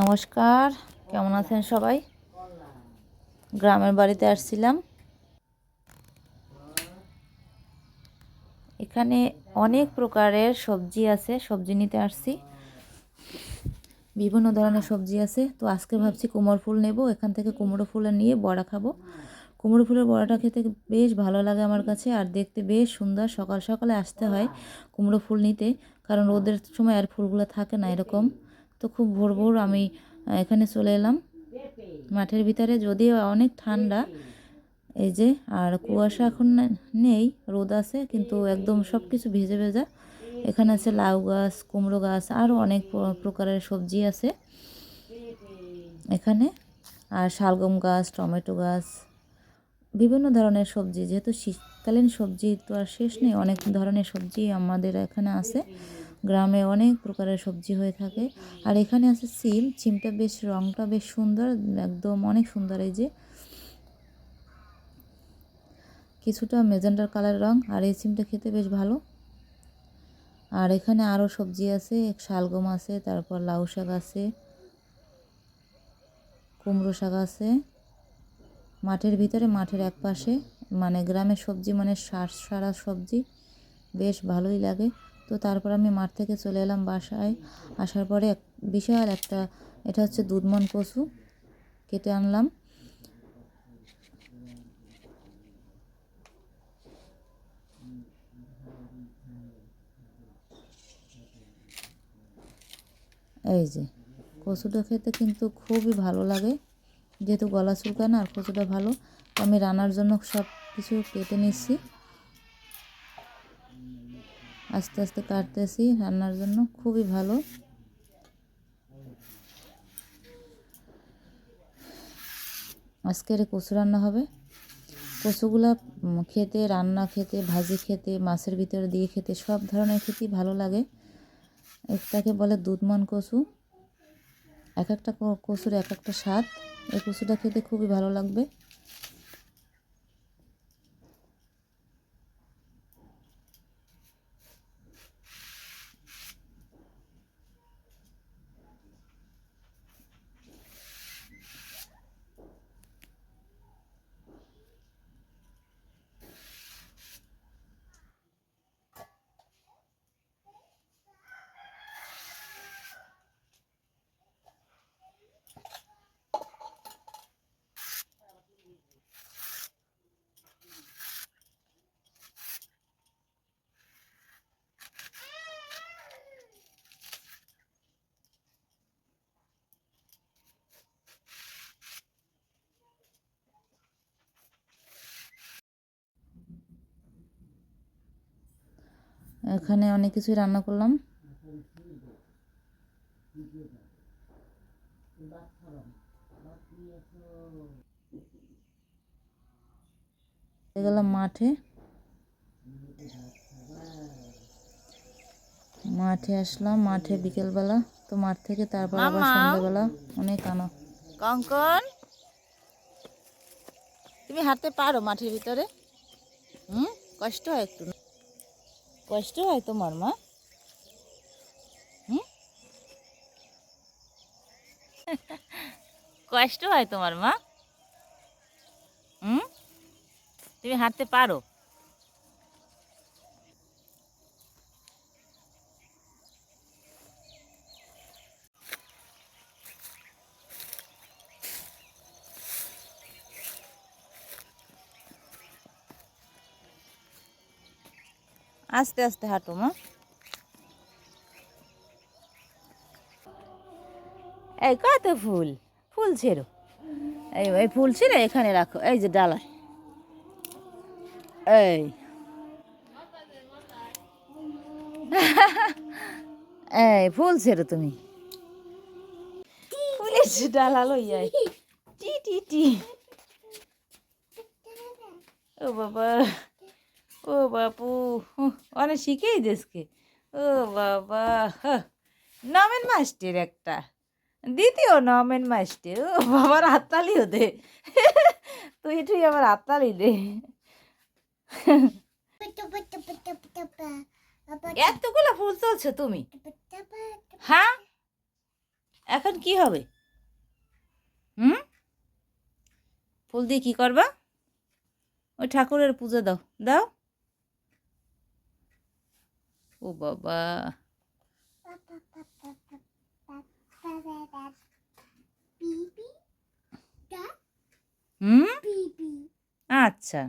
নমস্কার, কেমন আছেন সবাই? গ্রামের বাড়িতে আসছিলাম। এখানে অনেক প্রকারের সবজি আছে, সবজি নিতে আসছি। বিভিন্ন ধরনের সবজি আছে। তো আজকে ভাবছি কুমড়ো ফুল নেব। এখান থেকে কুমড়ো ফুল নিয়ে বড়া খাবো। কুমড়ো ফুলের বড়াটা খেতে বেশ ভালো লাগে আমার কাছে, আর দেখতে বেশ সুন্দর। সকাল সকালে আসতে হয় কুমড়ো ফুল নিতে, কারণ রোদের সময় আর ফুলগুলো থাকে না এরকম। তো খুব ভোর ভোর আমি এখানে চলে এলাম মাঠের ভিতরে, যদিও অনেক ঠান্ডা এই যে, আর কুয়াশা এখন নেই, রোদ আছে, কিন্তু একদম সব কিছু ভেজে ভেজা। এখানে আছে লাউ গাছ, কুমড়ো গাছ, আরও অনেক প্রকারের সবজি আছে এখানে, আর শালগম গাছ, টমেটো গাছ, বিভিন্ন ধরনের সবজি। যেহেতু শীতকালীন সবজি তো আর শেষ নেই, অনেক ধরনের সবজি আমাদের এখানে আছে। গ্রামে অনেক প্রকারের সবজি হয়ে থাকে। আর এখানে আছে সিম। সিমটা বেশ, রঙটা বেশ সুন্দর, একদম অনেক সুন্দর। এই যে কিছুটা মেজেন্টার কালার রঙ, আর এই সিমটা খেতে বেশ ভালো। আর এখানে আরও সবজি আছে, শালগম আছে, তারপর লাউ শাক আছে, কুমড়ো শাক আছে। মাঠের ভিতরে, মাঠের এক পাশে, মানে গ্রামের সবজি মানে সারা সবজি, বেশ ভালোই লাগে। তো তারপর আমি মাঠ থেকে চলে এলাম বাসায়। আসার পরে বিশাল একটা, এটা হচ্ছে দুধমন কচু, কেটে আনলাম। এই যে কচুটা খেতে কিন্তু খুবই ভালো লাগে, যেহেতু গলা চুলকায় না, আর কচুটা ভালো। তো আমি রান্নার জন্য সব কিছু কেটে নিচ্ছি, আস্তে আস্তে কাটতেছি রান্নার জন্য, খুবই ভালো। আজকের কচু রান্না হবে। কচুগুলা খেতে, রান্না খেতে, ভাজি খেতে, মাছের ভিতরে দিয়ে খেতে, সব ধরনের খেতেই ভালো লাগে। একটাকে বলে দুধমান কচু। এক একটা কচুর এক একটা স্বাদ। এই কচুটা খেতে খুবই ভালো লাগবে। এখানে অনেক কিছুই রান্না করলাম। গেলাম মাঠে, আসলাম মাঠে বিকেলবেলা। তো মাঠ থেকে তারপর আবার সন্ধ্যেবেলা অনেক আনা। কঙ্কন, তুমি হাঁটতে পারো মাঠের ভিতরে? কষ্ট হয় একটু? কষ্ট হয় তোমার মা? হুম, কষ্ট হয় তোমার মা? হুম, তুমি হাঁটতে পারো? আস্তে আস্তে হাঁটো মা। এই কত ফুল, ফুল ছেড়ো। এই ফুল ছিঁড়ে এখানে রাখো, এই যে ডালায়। এই এই ফুল ছেড়ো তুমি। ফুলের ডালা লইয়াই টি টি টি। ও বাবা, ও বাপু, অনেক শিখেই দেশকে। ও বাবা, নমেন মাস্টের একটা, দ্বিতীয় নমেন মাস্টের। ও বাবার হাততালিও দে, তুই আমার হাততালি দে। এতগুলো ফুল তুলছো তুমি? হ্যাঁ, এখন কি হবে? হুম, ফুল দিয়ে কি করবা? ওই ঠাকুরের পুজো দাও, দাও। ও বাবা, হুম, আচ্ছা।